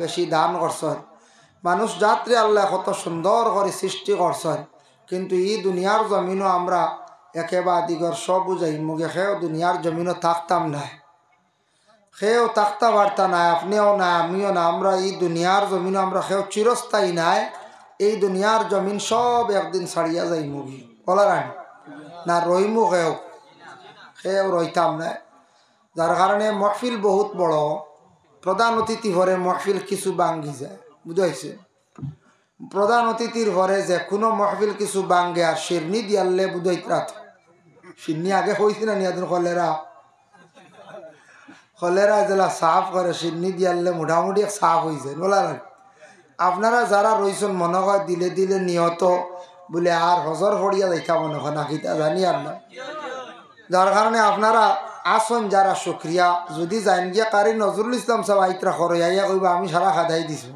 বেশি দান করছেন মানুষ যাত্রী আল্লাহ কত সুন্দর করে সৃষ্টি করছেন কিন্তু এই দুনিয়ার জমিনও আমরা একেবারে দিগর সব বুঝাই মুখে খেয়েও দুনিয়ার জমিনও থাকতাম না খেয়েও থাকতে পারতাম না আপনিও না আমিও না আমরা এই দুনিয়ার জমিনও আমরা খেয়েও চিরস্থায়ী নাই এই দুনিয়ার জমিন সব একদিন ছাড়িয়া যাই মুগি বলারানি না রইমু খেয়েও রইতাম না যার কারণে মহফিল বহুত বড় প্রধান অতিথি ভরে মহফিল কিছু ভাঙ্গি যায় বুঝাইছে প্রধান অতিথির ভরে যে কোনো মহফিল কিছু ভাঙ্গে আর শিরনি দিয়ালে বুঝাইত রাত শিরনি আগে হয়েছে না নিয়াদিন কলেরা জেলা সাফ করে শিরনি দিয়ালে মোটামুটি সাফ হয়েছে বলা আপনারা যারা রয়েছেন মনে হয় দিলে দিলে নিহত বলে আর হজর ফড়িয়া যাইতা মনে হয় নাকি তা জানি আর না যার কারণে আপনারা আসন যারা শুক্রিয়া যদি যাইন গিয়া কারি নজরুল ইসলাম সাহেব আইতরা খরাইয়া কইবা আমি সারা খাদাই দিছি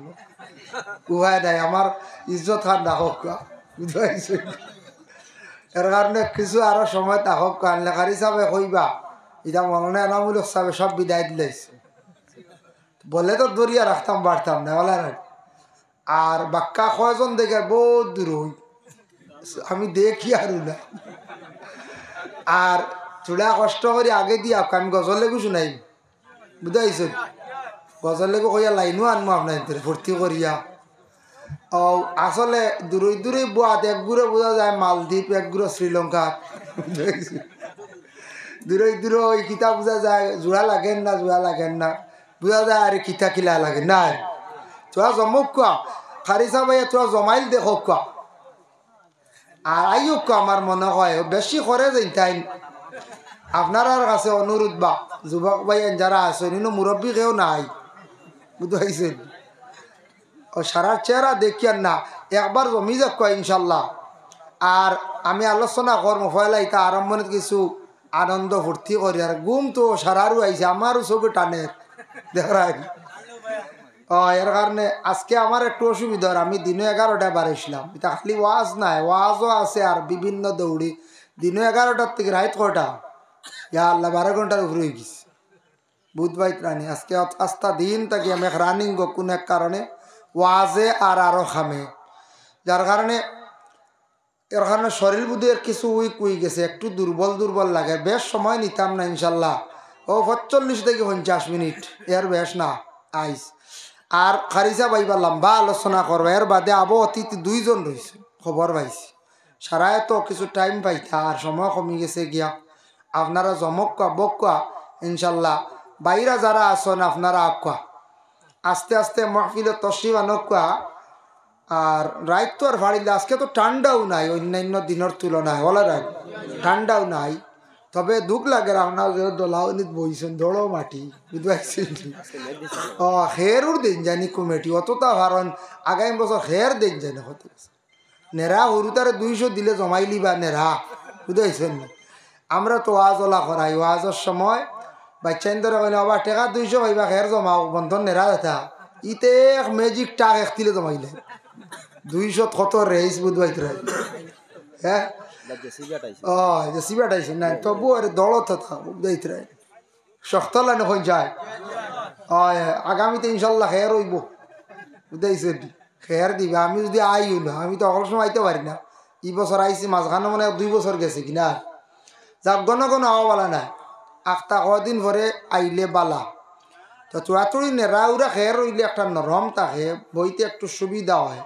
উহাই দেয় আমার ইজ্জত খান রাখক বুঝাইছে এর কারণে কিছু আরো সময় তাহক কানলে কারি সাহেবে কইবা এটা মনে এনামূলক সাহেবে সব বিদায় দিলাইছে বলে তো দরিয়া রাখতাম পারতাম না বলা না আর বাক্কা কয়জন দেখে বহুত দূর হই আমি দেখি আর না আর চূড়া কষ্ট করি আগে দিয়া আমি গজল লেগু শুনাই বুঝাইছে গজল লেগু কইয়া লাইনও আনবো আপনার ভর্তি করিয়া ও আসলে দূরে দূরে বোয়াত একগুড়ে বোঝা যায় মালদ্বীপ একগুড়ো শ্রীলঙ্কা দূরে দূরে ওই কিতা বোঝা যায় জোড়া লাগেন না বোঝা যায় আর কিতা কিলা লাগে না তোরা জমক কোয়া খারিসা ভাইয়া তোরা জমাইল দেখো কোয়া আর আইও কোয়া আমার মনে হয় বেশি করে যাই আপনার কাছে অনুরোধ বা যুবক ভাই যারা আছে মুরব্বী কেউ নাই বুঝাইছেন ও সারার চেহারা দেখিয়ান না একবার জমি যাক কয় ইনশাল্লাহ আর আমি আলোচনা করবো ফয়লা এটা আরম্ভণে কিছু আনন্দ ফুর্তি করি আর ঘুম তো সারারও আইছে আমারও চোখে টানের দেখার এর কারণে আজকে আমার একটু অসুবিধা আমি দিনে 11টায় বাড়াইছিলাম এটা খালি ওয়াজ নাই ওয়াজও আছে আর বিভিন্ন দৌড়ি দিনে 11টার থেকে রাত কয়টা ইয়া আল্লাহ 12 ঘন্টার উপরে হয়ে গেছে বুধবাই রানি আজকে আস্তা দিন থাকি আমি রানিং কোনো এক কারণে ওয়াজে আর আরো খামে যার কারণে এর কারণে শরীর বুধের কিছু উই গেছে একটু দুর্বল লাগে বেশ সময় নিতাম না ইনশাল্লাহ ও 45 থেকে 50 মিনিট এর বেশ না আইস আর খারিজা বাইবা লম্বা আলোচনা করবো এর বাদে আবো অতিথি 2 জন রয়েছে খবর পাইছি সারায় তো কিছু টাইম পাইতা আর সময় কমে গেছে গিয়া আপনারা জমক বকা ইনশাল্লাহ বাইরা যারা আসেন আপনারা আকা আস্তে আস্তে মাহফিলে তশরিফ আনকা আর রাত তো আর ভাড়িলে আজকে তো ঠান্ডাও নাই অন্যান্য দিনের তুলনায় বলা রাখ ঠান্ডাও নাই তবে দুঃখ লাগে আপনার দোলাউনিত বইছেন দৌড়ো মাটি বুঝতে খেরুর দিন জানি কমিটি অতটা ভারণ আগামী বছর খের দিন জানি হতে নেরা হরু তারে 200 দিলে জমাইলি বা নেরা বুঝতে আমরা তো ওয়াজলা করাই ওয়াজের সময় বাচ্চা ধরে কইলে আবার টাকা 200 পাইবা খের জমাও বন্ধন নেরা দেখা ইতে এক ম্যাজিক টাক এক দিলে জমাইলে 200 কত রেস বুঝবাইতে হ্যাঁ ও জেসিবি আটাইছে না তবু আর দলত বুঝাইতে শক্তলা নখন যায় আগামীতে ইনশাল্লাহ খেয়ার হইব বুঝাইছে খেয়ার দিবে আমি যদি আইও না আমি তো অকল সময় আইতে পারি না এই বছর আইসি মাঝখানে মানে 2 বছর গেছে কিনা যাক গণ আওয়ালা না আখটা কদিন পরে আইলে বালা তো চুড়াচুড়ি নেড়া উড়া খেয়ার হইলে একটা নরম থাকে বইতে একটু সুবিধা হয়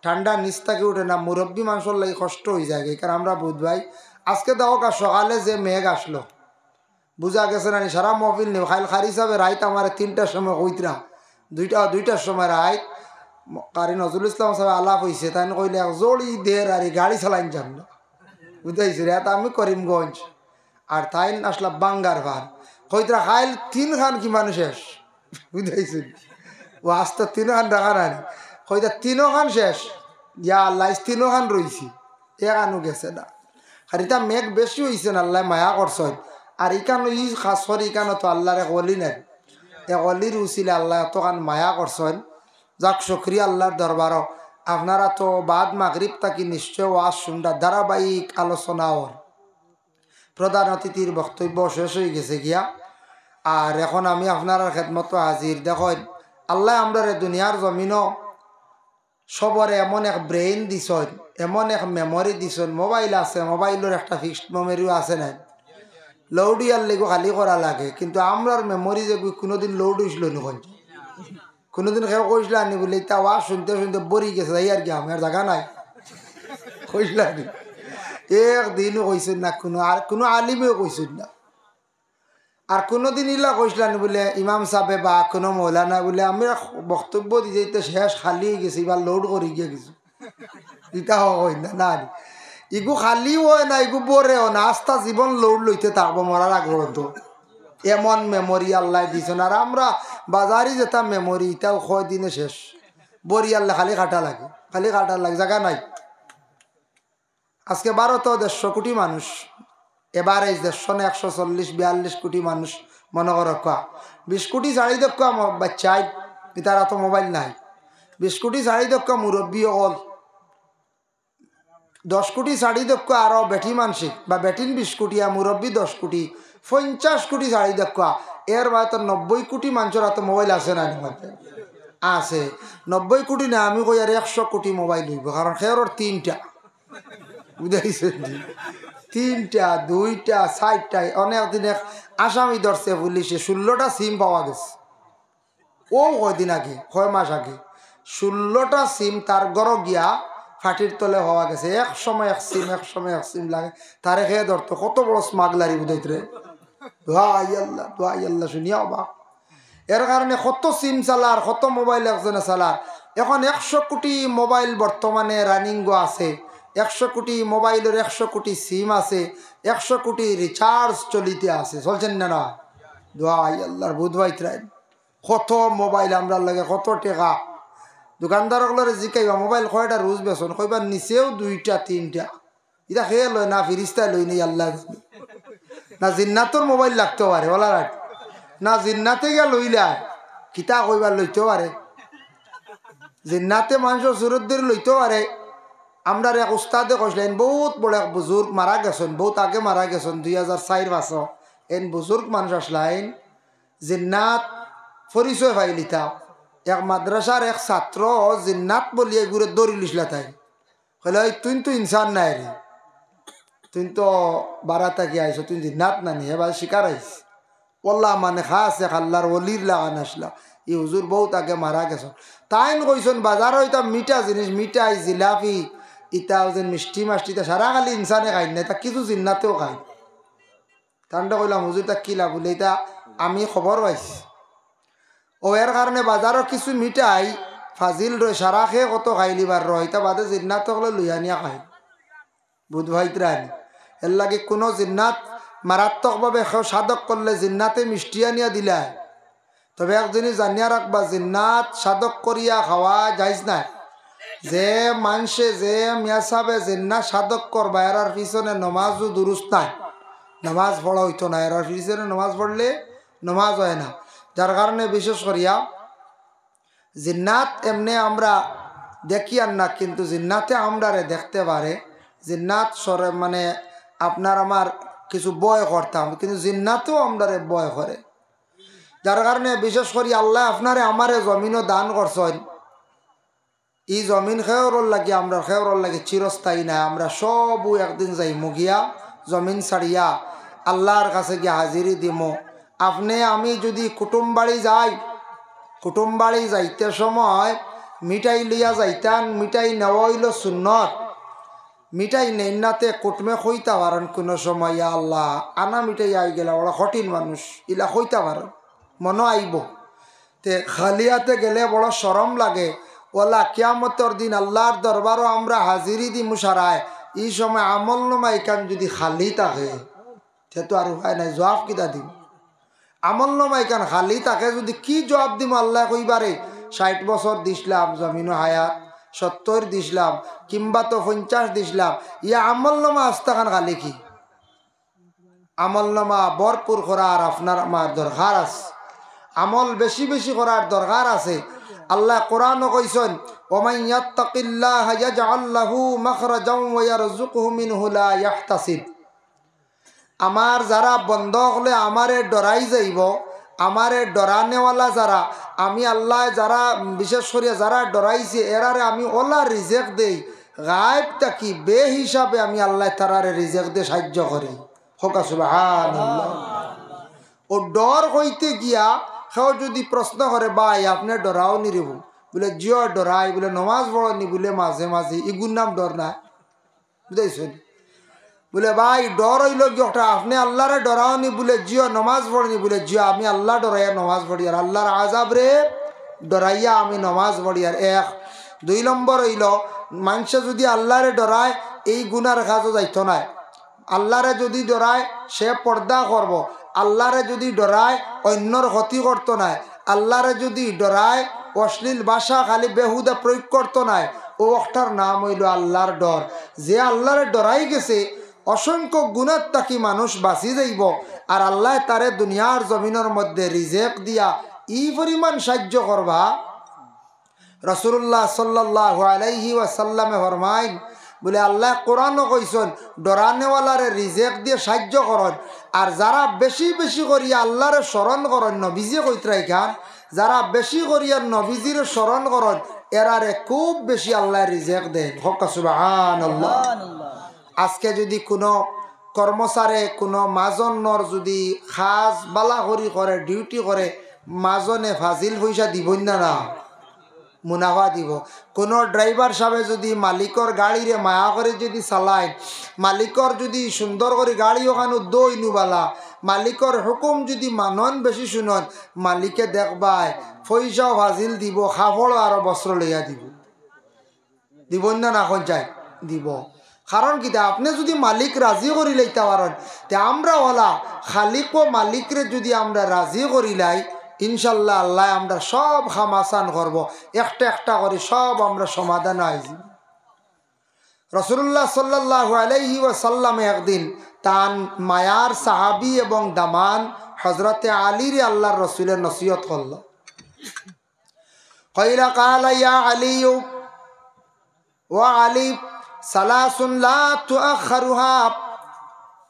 ঠান্ডা নিচ থেকে উঠে না মুরব্বী মানুষের লাগে কষ্ট হয়ে যায় কারণ আমরা বুধ ভাই আজকে দেখো সকালে যে মেঘ আসলো বুঝা গেছে না সারা মহফিল নেই খাইল খারি হিসাবে রাইত আমার 3টার সময় কইতরা 2টার সময় রাইত কারি নজরুল ইসলাম সাহেব আলাপ হয়েছে তাই কইলে জড়ি দের আর গাড়ি চালাইন যান না বুঝাইছি রেত আমি করিমগঞ্জ আর তাই আসলা বাঙ্গার ভার কইতরা খাইল 3 খান কি মানুষ শেষ বুঝাইছি ও আস্তে 3 খান রাখা নাই কইতা 3 খান শেষ ইয়া আল্লাহ 3 খান রইছি এখানো গেছে না আর এটা মেঘ বেশি হয়েছে না আল্লাহ মায়া করছেন আর ইকানো ই খাস করে ইকানো তো আল্লাহর এক অলি নাই এক অলির উচিলে আল্লাহ এতখান মায়া করছেন যাক শুকরিয়া আল্লাহর দরবারও আপনারা তো বাদ মাগরিব থাকি নিশ্চয় ওয়াজ শুনরা ধারাবাহিক আলোচনা ওর প্রধান অতিথির বক্তব্য শেষ হয়ে গেছে গিয়া আর এখন আমি আপনার খেদমত হাজির দেখেন আল্লাহ আমরা দুনিয়ার জমিনও সবরে এমন এক ব্রেইন দিছন, এমন এক মেমোরি দিছন। মোবাইল আছে, মোবাইলের একটা ফিক্সড মেমোরিও আছে না, লোড ইয়ার লেগো খালি করা লাগে। কিন্তু আমরার মেমোরি যে কোনোদিন লোড হয়েছিল নখন, কোনোদিন কেউ কইসলা নি বলে তা ওয়া শুনতে শুনতে বরি গেছে যাই আর কি আমার জায়গা নাই, কইসলা নি? একদিনও কইছেন না, কোনো আলিমেও কইছেন না। আর কোনোদিন ইলা কইসলা নি বলে ইমাম সাহেবে বা কোনো মৌলানা বলে আমি বক্তব্য দিতে শেষ খালি হয়ে গেছি, এবার লোড করে গিয়ে গেছি, ইটা হয় না। না ইগু খালিও হয় না, ইগু বরেও না, আস্থা জীবন লোড লইতে থাকবো মরার আগ্রহ। এমন মেমোরি আল্লাহ দিছেন। আর আমরা বাজারি যেটা মেমোরি এটাও কয় দিনে শেষ, বরি আল্লাহ খালি কাটা লাগে, খালি কাটার লাগে, জায়গা নাই। আজকে ১২-১৫০ কোটি মানুষ, এবার এই 140-142 কোটি মানুষ মনে করো 20 কোটি 4.5 বাচ্চাই তারা তো মোবাইল নাই, 20 কোটি 4.5 মুরব্বী হল, 10 কোটি 4.5 আরো বেটি মানসিক বা বেটিন 20 কোটি আর মুরব্বী 10 কোটি, 50 কোটি 4.5। এর বাইরে তো 90 কোটি মানুষের হাতে মোবাইল আছে না? আছে 90 কোটি না, আমি কই আর 100 কোটি মোবাইল হইব, কারণ খেয়ার 3টা বুঝাইছেন, 3টা 2টা 4টায়। অনেক দিন এক আসামি ধরছে পুলিশে, 16টা সিম পাওয়া গেছে। ও কয়দিন আগে, 6 মাস আগে 16টা সিম তার ঘর গিয়া ফাটির তলে হওয়া গেছে। এক সময় এক সিম, এক সময় এক সিম লাগে, তারে খেয়ে ধরতো। কত বড় স্মাগলারি বুঝাইত রে, দোহাই আল্লাহ, দোহাই আল্লাহ, শুনিয়া অবাক। এর কারণে কত সিম চালার, কত মোবাইল একজনে চালার। এখন 100 কোটি মোবাইল বর্তমানে রানিং গো আছে, 100 কোটি মোবাইলের 100 কোটি সিম আছে, 100 কোটি রিচার্জ চলিতে আছে, চলছেন না? না, দোহাই আল্লাহর বুধবাইত রায়। কত মোবাইল আমরা লাগে, কত টেকা। দোকানদারগুলোর জিকাইবা মোবাইল কয়টা রোজ বেসন, কইবার নিচেও 2টা 3টা। এটা খেয়ে লয় না, ফিরিস্তা লই নেই আল্লাহ না, জিন্নাতর মোবাইল লাগতে পারে ওলা রাখ না, জিন্নাতে গিয়া লইলা কিতা কইবার লইতেও পারে, জিন্নাতে মানুষের সুরতদের লইতেও পারে। আমরা এক উস্তাদে কইসলেন, বহুত বড় এক বুজুর্গ মারা গেছেন, বহুত আগে মারা গেছেন, 2004 এন বুজুর্গ মানুষ আসলাইন, জিন্নাত পরিচয় পাইলিতা। এক মাদ্রাসার এক ছাত্র জিন্নাত বলিয়ে ঘুরে দৌড়ি লিসলা, তাই কইলে তুই তো ইনসান নাই রে, তুই তো বারা থাকি আইস, তুই জিন্নাত না নি, এবার শিকার আইস। ওল্লা মানে খাস এক আল্লাহর ওলির লাগান আসলা, ই হুজুর বহুত আগে মারা গেছ। তাইন কইসন বাজারও এটা মিঠা জিনিস, মিঠাই জিলাপি ইটা যেন মিষ্টি মাষ্টিটা সারা খালি ইনসানে খাই না, তা কিছু জিন্নাতেও খাই। তান্ডা কইলাম হুজুর তা কিলা বলে, এটা আমি খবর পাইছি। ও এর কারণে বাজারও কিছু মিঠাই ফাজিল রয়, সারা খেয়ে কত খাইলিবার রয়, তা বাদে জিন্নাত হলে লইয়া নিয়া খাই বুধ ভাইতরান। এর লাগে কোনো জিন্নাত মারাত্মকভাবে সাধক করলে জিন্নাতে মিষ্টি আনিয়া দিলা। তবে এক জিনিস জানিয়া রাখবা, জিন্নাত সাধক করিয়া খাওয়া যাইজ না। যে মানুষে যে মিয়াসাবে জিন্নাত সাধক করবা, এরার পিছনে নমাজও দুরুস্ত নাই, নমাজ পড়া হইতো না, এরার পিছনে নমাজ পড়লে নমাজ হয় না। যার কারণে বিশেষ করিয়া জিন্নাত এমনি আমরা দেখি আর না, কিন্তু জিন্নাতে আমরারে দেখতে পারে। জিন্নাত সরে মানে আপনার আমার কিছু বয় করতাম, কিন্তু জিন্নাতেও আমরারে বয় করে। যার কারণে বিশেষ করি আল্লাহ আপনারে আমারে জমিনও দান করছেন। এই জমিন খেয়রর লাগে, আমরা খেয়রর লাগে চিরস্থায়ী না, আমরা সবও একদিন যাই মুগিয়া জমিন ছাড়িয়া আল্লাহর কাছে গিয়ে হাজিরি দিম। আপনি আমি যদি কুটুম বাড়ি যাই, কুটুম বাড়ি যাইতে সময় মিঠাই লইয়া যাইতান, মিঠাই নেওয়া হইল সুন্নত। মিঠাই নেইনাতে কুটমে খইতা পারেন কোনো সময়, ইয়া আল্লাহ আনা মিঠাই আই গেলা, ওরা কঠিন মানুষ, ইলা খইতা পারেন, মনে আইব। তে খালিয়াতে গেলে বড় শরম লাগে। ওলা কিয়ামতের দিন আল্লাহর দরবারও আমরা হাজিরি দিমু সারায়। এই সময় আমল নমাই কান যদি খালি থাকে, সে তো আর উপায় নাই, জবাব কিতা দিম? আমল নমাই কান খালি থাকে যদি কি জবাব দিম? আল্লাহ কইবারে 60 বছর দিছিলাম জমিন হায়াত, 70 দিছিলাম, কিংবা তো 50 দিছিলাম, ইয়া আমল নামা আস্তাখান খালি কি? আমল নামা ভরপুর করার আপনার আমার দরকার আছে, আমল বেশি বেশি করার দরকার আছে। আল্লাহ কোরআনও কইছেন, ওমান ইয়াত্তাকিল্লাহা ইয়াজআল লাহু মাখরাজাও ওয়া ইয়ারযুকহু মিনহু লা ইয়াহতাসিব। আমার যারা বন্ধ হলে আমারে ডরাই যাইব, আমারে ডরানেওয়ালা যারা, আমি আল্লাহ যারা বিশেষ করে যারা ডরাইছে এরারে আমি ওলা রিজেক্ট দেই, গায়েব থাকি বে হিসাবে আমি আল্লাহ তারারে রিজেক্ট দিয়ে সাহায্য করি। হোক সুবহানাল্লাহ। ও ডর হইতে গিয়া কেউ যদি প্রশ্ন করে ভাই আপনি ডরাও নি রেবু, বলে জিও ডরাই, বলে নমাজ পড়নি, বলে মাঝে মাঝে ইগুর নাম ডর না, বুঝাইছেন? বলে ভাই ডর হইল একটা আপনি আল্লাহরে ডরাওনি, বলে জিও নমাজ পড়নি, বলে জিও আমি আল্লাহ ডরাইয়া নমাজ পড়ি আর আল্লাহর আজাব রে ডরাইয়া আমি নমাজ পড়ি আর। এক দুই নম্বর হইল মানুষে যদি আল্লাহরে ডরায় এই গুনার কাজও যাইতো না। আল্লাহরে যদি ডরায় সে পর্দা করব, আল্লাহরে যদি ডরায় অন্যর ক্ষতি করতো না, আল্লাহরে যদি ডরায় অশ্লীল ভাষা খালি বেহুদা প্রয়োগ করতো না। ও একটার নাম হইল আল্লাহর ডর। যে আল্লাহরে ডরাই গেছে অসংখ্য গুণার তাকি মানুষ বাঁচি যাইব আর আল্লাহ তারে দুনিয়ার জমিনের মধ্যে রিজেক্ট দিয়া ই পরিমাণ সাহায্য করবা। রাসূলুল্লাহ সাল্লাল্লাহু আলাইহি ওয়াসাল্লামে ফরমাইন, বলে আল্লাহ কোরআনও কইছেন ডরানেওয়ালারে রিজেক্ট দিয়ে সাহায্য করেন, আর যারা বেশি বেশি করিয়া আল্লাহরে স্মরণ করেন, নবীজি কইতরাই খান, যারা বেশি করিয়া নবীজির স্মরণ করেন এরারে খুব বেশি আল্লাহ রিজেক্ট দেন। হোক সুবহানাল্লাহ। আজকে যদি কোনো কর্মচারে কোনো মাজন্নর যদি খাস বালাহরি করে ডিউটি করে, মাজনে ফাজিল পয়সা দিবই না, না মুনাফা দিব। কোনো ড্রাইভার সাহেব যদি মালিকর গাড়িরে মায়া করে যদি চালায়, মালিকর যদি সুন্দর করে গাড়ি ওখানে দই নুবালা, মালিকর হুকুম যদি মানন বেশি শুনন, মালিকে দেখবায় পয়সাও ফাজিল দিব, খাফড়ও আরো বস্ত্র লইয়া দিব, দিব না না চাই দিব। কারণ কি আপনি যদি মালিক রাজি করি লাইতে পারেন, তে আমরা ওলা খালিক ও মালিকরে যদি আমরা রাজি করিলাই ইনশাল্লাহ আল্লাহ আমরা সব খামাসান করব, একটা একটা করে সব আমরা সমাধান আইজি। রাসূলুল্লাহ সাল্লাল্লাহু আলাইহি ওয়াসাল্লাম একদিন তান মায়ার সাহাবী এবং দামান হযরতে আলীর আল্লাহর রাসূলের নসিহত করল। কইলা কালা ইয়া আলী ওয়া আলী সালাসুন লা তুআখারুহা,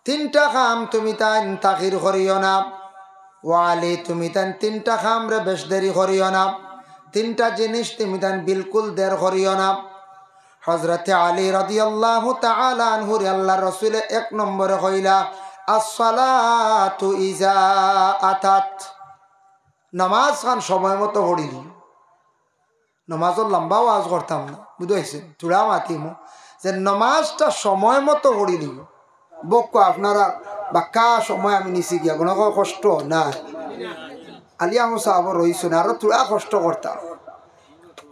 তিনটা কাম তুমি তান তাখির করিও না। ওয়ালি তুমি তান তিনটা কাম রে বেশ দেরি করিও না, তিনটা জিনিস তুমি তান বিলকুল দের করিও না। হযরতে আলী রাদিয়াল্লাহু তাআলা আনহু আল্লাহর রাসূল এক নম্বরে কইলা as-salatu ইজা আতাত, নামাজ খান সময় মতো পড়ি। নামাজের লম্বা ওয়াজ করতাম না, বুঝাইছে চূড়া মাতিমো যে নামাজটা সময় মতো পড়ি দিব। বক আপনারা বাক্কা সময় আমি নিছি গিয়া কোনো কষ্ট না। আলী আহমদ সাহেব রইছো না, আরো চূড়া কষ্ট করতাম।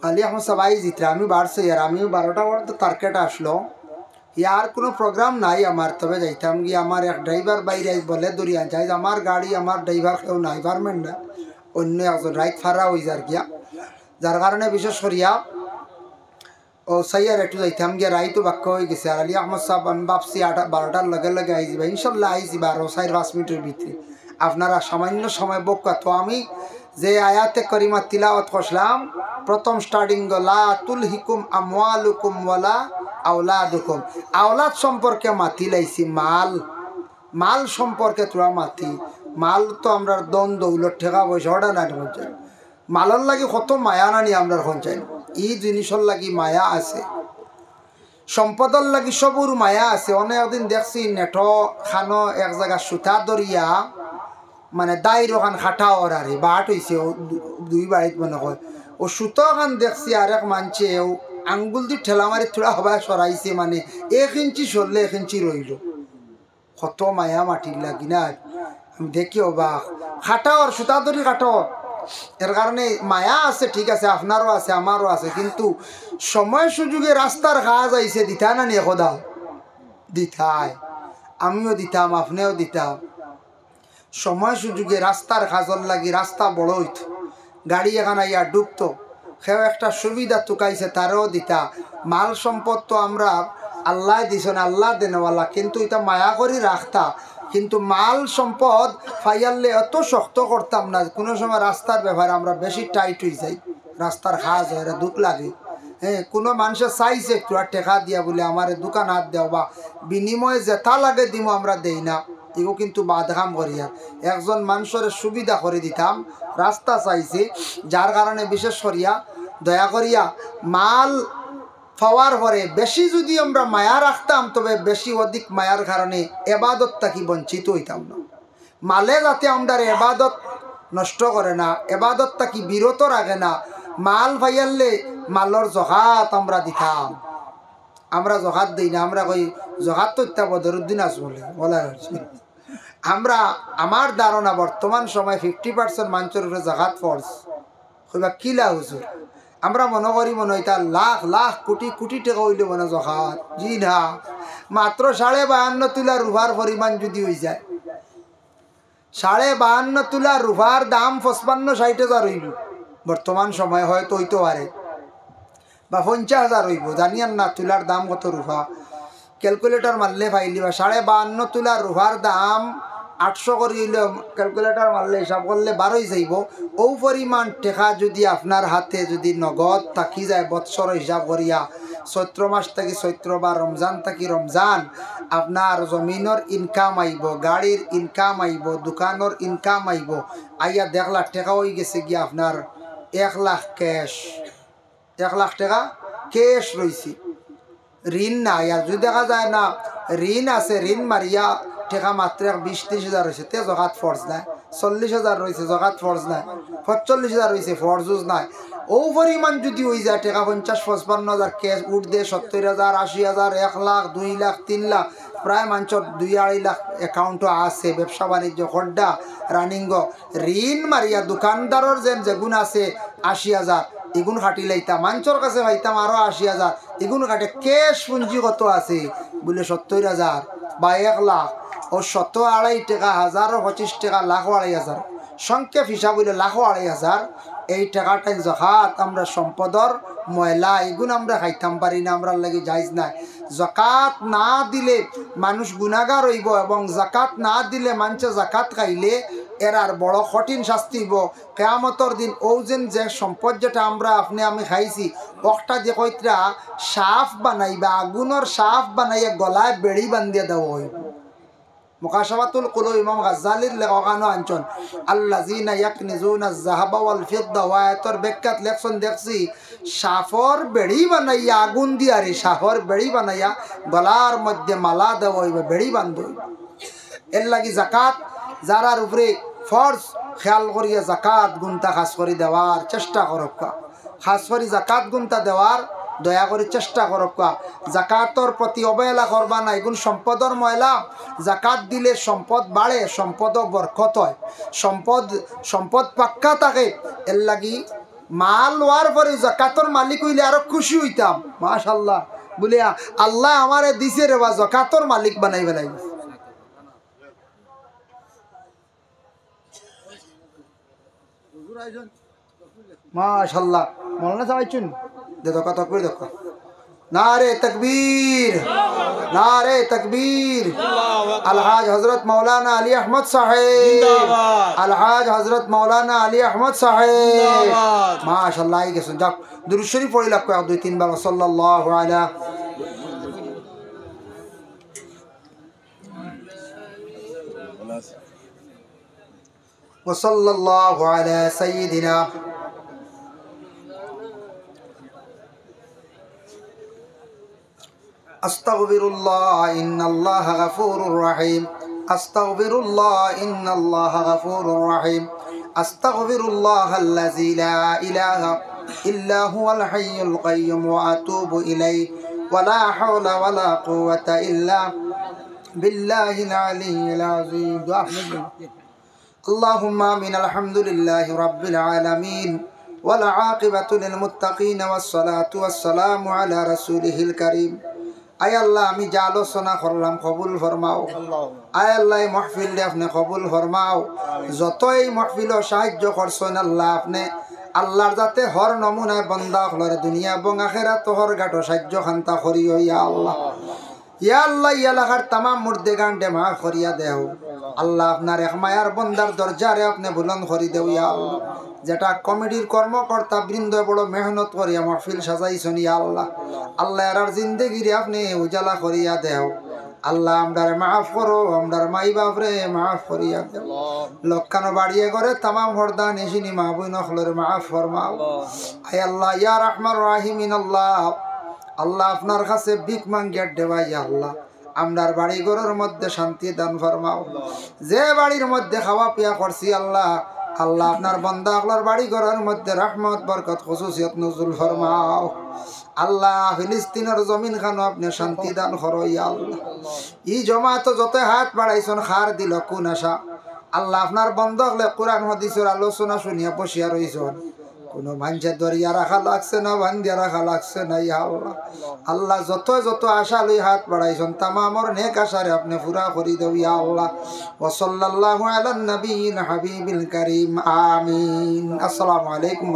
আলী আহমদ সাহেব আই জিতরা আমি বাড়ছে ইয়ার, আমি 12টা পর্যন্ত টার্গেট আসলো, ইয়ার কোনো প্রোগ্রাম নাই আমার, তবে যাইতাম গিয়ে আমার এক ড্রাইভার বাইরে বলে দরিয়া যাই, আমার গাড়ি আমার ড্রাইভার কেউ নাই, পারবেন না অন্য একজন রাইট ফারা হয়ে যার গিয়া, যার কারণে বিশেষ করিয়া ও সাইয়ার একটু যাইতাম গিয়া রাইতো বাক্য হয়ে গেছে। আর আলী আহমদ সাহেব আমি ভাবছি 12টার লগে লগে আই যাবা, ইনশাল্লাহ আই যাবা আরো 4-5 মিনিটের ভিতরে। আপনারা সামান্য সময় বক্কা তো আমি যে আয়াতে করিমা তিলাওয়াত করলাম প্রথম স্টার্টিং লা তুলহিকুম আমওয়ালুকুম ওয়ালা আওলাদুকুম, আওলাদ সম্পর্কে মাতি লাইছি, মাল মাল সম্পর্কে তোরা মাতি। মাল তো আমরা দন দৌলত ঠেকা পয়সা ওটা না, মালর লাগি কত মায়া নানি আমরা সঞ্চাই, ই জিনিসর লাগি মায়া আছে, সম্পদর লাগি সবুর মায়া আছে। অনেক একদিন দেখছি নেট খানো এক জায়গা সুতা দরিয়া মানে দায়ের ওখান খাটা ওরারে বাট হয়েছে দুই বাড়িত মনে হয়, ও সুতো খান দেখছি আর এক মানছে আঙ্গুল দিয়ে ঠেলা মারি থোড়া হবায় সরাইছে, মানে 1 ইঞ্চি সরলে 1 ইঞ্চি রইল। কত মায়া মাটির লাগি না, আমি দেখি অবাক। খাটাওয়ার সুতা দড়ি কাটাও, এর কারণে মায়া আছে, ঠিক আছে আপনারও আছে আমারও আছে, কিন্তু সময় সুযোগে রাস্তার কাজ আইছে দিতা না নিয়ে খোদা দিতাই, আমিও দিতাম আপনিও দিতাম। সময় সুযোগে রাস্তার কাজর লাগি রাস্তা বড় হইত, গাড়ি এখানে আইয়া ডুবতো, সেও একটা সুবিধা টুকাইছে তারও দিতা। মাল সম্পদ তো আমরা আল্লাহ দিছেন, আল্লাহ দেনওয়ালা, কিন্তু এটা মায়া করি রাখতা, কিন্তু মাল সম্পদ ফাইয়ালে এত শক্ত করতাম না। কোনো সময় রাস্তার ব্যাপারে আমরা বেশি টাইট হয়ে যাই, রাস্তার কাজ হয় দুঃখ লাগে। হ্যাঁ, কোনো মানুষের চাইছে একটু আর টেকা দিয়া বলে আমার দোকান হাত দেওয়া বা বিনিময়ে যেটা লাগে দিব আমরা দেই না, এগো কিন্তু বাদঘাম করিয়া একজন মানুষের সুবিধা করে দিতাম রাস্তা চাইছে যার কারণে বিশেষ করিয়া দয়া করিয়া মাল পাওয়ার পরে বেশি যদি আমরা মায়া রাখতাম তবে বেশি অধিক মায়ার কারণে এবাদত থাকি বঞ্চিত হইতাম না। মালে যাতে আমরা এবাদত নষ্ট করে না, এবাদত থাকি বিরত রাখে না, মাল পাইয়ালে মালর জহাত আমরা দিতাম। আমরা জহাত দিই না, আমরা কই জহাত তো ইত্যা বদরুদ্দিন আস বলে আমরা আমার ধারণা বর্তমান সময় 50% মানুষের উপরে জাকাত ফরজ কইবা কিলা হুজুর আমরা মনে করি মনে হয় তার লাখ লাখ কোটি কোটি টাকা হইলে মনে জাকাত। জি না, মাত্র 52.5 তুলা রুহার পরিমাণ যদি হয়ে যায়, 52.5 তুলা রুহার দাম 55-60 হইব বর্তমান সময়, হয়তো হইতে পারে বা 50,000 হইব, জানিয়ান না তুলার দাম কত রুহা। ক্যালকুলেটর মারলে পাইলি বা 52.5 তুলা রুহার দাম 800 করে হইলে ক্যালকুলেটর মারলে হিসাব করলে 12 যাইব। ও পরিমাণ টাকা যদি আপনার হাতে যদি নগদ থাকি যায় বৎসর হিসাব করিয়া, চৈত্র মাস থাকি চৈত্র বা রমজান থাকি রমজান, আপনার জমিনের ইনকাম আইব, গাড়ির ইনকাম আইব, দোকানের ইনকাম আইব, আইয়া 1 লাখ টাকা হয়ে গেছে গিয়া আপনার 1 লাখ ক্যাশ, 1 লাখ টাকা ক্যাশ রয়েছে, ঋণ নাই। আর যদি দেখা যায় না ঋণ আছে, ঋণ মারিয়া টাকা মাত্র 20-30 হাজার রয়েছে, তে জকাত ফরজ নাই। 40 হাজার রয়েছে, জকাত ফরজ নাই। 45 হাজার রয়েছে, ফরজুজ নাই। ও পরিমাণ যদি হয়ে যায় টাকা 50-55 হাজার ক্যাশ উঠ দিয়ে 70 হাজার, 80 হাজার, 1 লাখ, 2 লাখ, 3 লাখ, প্রায় মানুষের 2-2.5 লাখ অ্যাকাউন্টও আছে, ব্যবসা বাণিজ্য খড্ডা রানিং। ঋণ মারিয়া দোকানদারের যেগুণ আছে 80 হাজার, এগুণ কাটি লাইতাম, মানুষের কাছে পাইতাম আরো 80 হাজার, এগুণ কাটে। ক্যাশ পুঁজি কত আছে বলে 70 হাজার বা 1 লাখ, ও 100-2.5 টাকা, 1025 টাকা, 1,00,000-2,500, সংক্ষেপ হিসাব হইলে 1,00,000-2,500। এই টাকাটাই জাকাত আমরা সম্পদর ময়লা, এগুলো আমরা খাইতাম পারি না, আমরা লাগে জায়েজ নাই। জাকাত না দিলে মানুষ গুনাহগার হইব, এবং জাকাত না দিলে মানুষে জাকাত খাইলে এর আর বড় কঠিন শাস্তি হইব কিয়ামতের দিন। ও যে সম্পদ যেটা আমরা আপনি আমি খাইছি, একটা যে কইত্রা সাফ বানাইবা, আগুনের সাফ বানাইয়া গলায় বেড়ি বান্ধিয়া দেওয়া হইব। মুকাশাফাতুল কুলুব ইমাম গাজ্জালির লেখানো আনছন আল্লাযিনা ইয়াকনিজুনা আয-যাহাবা ওয়াল ফিদ্দা, ওয়ায়াতর ব্যাখ্যাত লেখছন দেখছি সাফর বেড়ি বানাইয়া আগুন দিয়া, রে সাফর বেড়ি বানাইয়া গলার মধ্যে মালা দেওয়া হইবে, বেড়ি বান্ধ হইবে। এর লাগি জাকাত যারার উপরে ফরজ খেয়াল করিয়া জাকাত গুনতা খাস করে দেওয়ার চেষ্টা করক, খাস করে জাকাত গুনতা দেওয়ার দয়া করে চেষ্টা করক। জাকাতর প্রতি অবহেলা করবা না, এগুন সম্পদর ময়লা। জাকাত দিলে সম্পদ বাড়ে, সম্পদ বরকত হয়, সম্পদ পাক্কা থাকে। এর লাগি মাল হওয়ার পরে জাকাতর মালিক হইলে আরো খুশি হইতাম, মাশাআল্লাহ বলে আল্লাহ আমারে দিছে রে বা জাকাতর মালিক বানাই বেলাই। মাশাআল্লাহ মৌলানা সাহেব দেখো কত করে দেখো। नारे तकबीर, नारे तकबीर। अलहाज हजरत मौलाना अली अहमद साहेब, अलहाज हजरत मौलाना अली अहमद साहेब, माशाल्लाह। के सुन जाओ दुरूद शरीफ पढ़ी लगो 2-3 बार सल्लल्लाहु अलैहि व सल्लल्लाहु अलैहि सय्यिदिना अस्तगफिरुल्लाह इन्नल्लाह गफूरुर रहीम, अस्तगफिरुल्लाह इन्नल्लाह गफूरुर रहीम, अस्तगफिरुल्लाह अल्लज़ी ला इलाहा इल्ला हुवल हय्युल क़य्यूम व अतूबु इलैहि व ला हौला व ला कुव्वता इल्ला बिल्लाहिल अलिय्यिल अज़ीम। अल्लाहुम्मा आमीन। अल्हम्दुलिल्लाहि रब्बिल आलमीन वल आक़िबतु लिल मुत्तक़ीन वस्सलातु वस्सलामु अला रसूलिहिल करीम। आय अल्लाह আমি যা আলোচনা করলাম কবুল ফরমাও, আয় আল্লাহ এই মাহফিল আপনি কবুল ফরমাও। যতই মাহফিল সাহায্য করছেন আল্লাহ আপনি আল্লাহর যাতে হর নমুনায় বান্দা হলরে দুনিয়া এবং আখিরাত হর গাটো সাহায্য খান্তা করিও ইয়া আল্লাহ। ইয়া আল্লাহ ইয়া এলাকার तमाम মুর্দেগান ডেমা করিয়া দেও আল্লাহ। আপনার এক মায়ার বান্দার দরজারে আপনি বুলন্দ করি দেও ইয়া আল্লাহ। যেটা কমিটির কর্মকর্তা বৃন্দ বড় মেহনত করিয়া মাহফিল সাজাইছেন ইয়া আল্লাহ। আল্লাহ এর জিন্দেগিরে আপনি উজালা করিয়া দেও আল্লাহ আমরারে মাফ করো, আমরার মাই বাপরে মাফ করিয়া দেও। লক্ষানো বাড়িয়ে করে তামাম হরদা নিশিনি মা বইন হলরে মাফ ফরমাও। আয় আল্লাহ ইয়া রহমান রাহিমিন আল্লাহ, আল্লাহ আপনার কাছে ভিক মাঙ্গিয়া দেওয়া ইয়া আল্লাহ আমরার বাড়ি ঘরের মধ্যে শান্তি দান ফরমাও। যে বাড়ির মধ্যে খাওয়া পিয়া করছি আল্লাহ, আল্লাহ আপনার বান্দা আপনার বাড়ি ঘরের মধ্যে রহমত বরকত খুশুসিয়ত নজুল ফরমাও। আল্লাহ ফিলিস্তিনের জমিন খানো আপনি শান্তি দান করো ইয়া আল্লাহ। ই জমাত যত হাত বাড়াইছন খার দিল কোন আশা আল্লাহ আপনার বন্ধ হলে কোরআন হাদিসের আলোচনা শুনিয়া বসিয়া রইছন। কোনো মানুষের দরিয়া রাখা লাগছে না, বান্ধিয়া রাখা লাগছে না ইয়া আল্লাহ। আল্লাহ যত যত আশা লই হাত বাড়াইছন তামামর নেক আশারে আপনি পুরা করি দেও ইয়া আল্লাহ। ওয়া সাল্লাল্লাহু আলা নবিয়িনা হাবিবিল কারীম আমিন। আসসালামু আলাইকুম।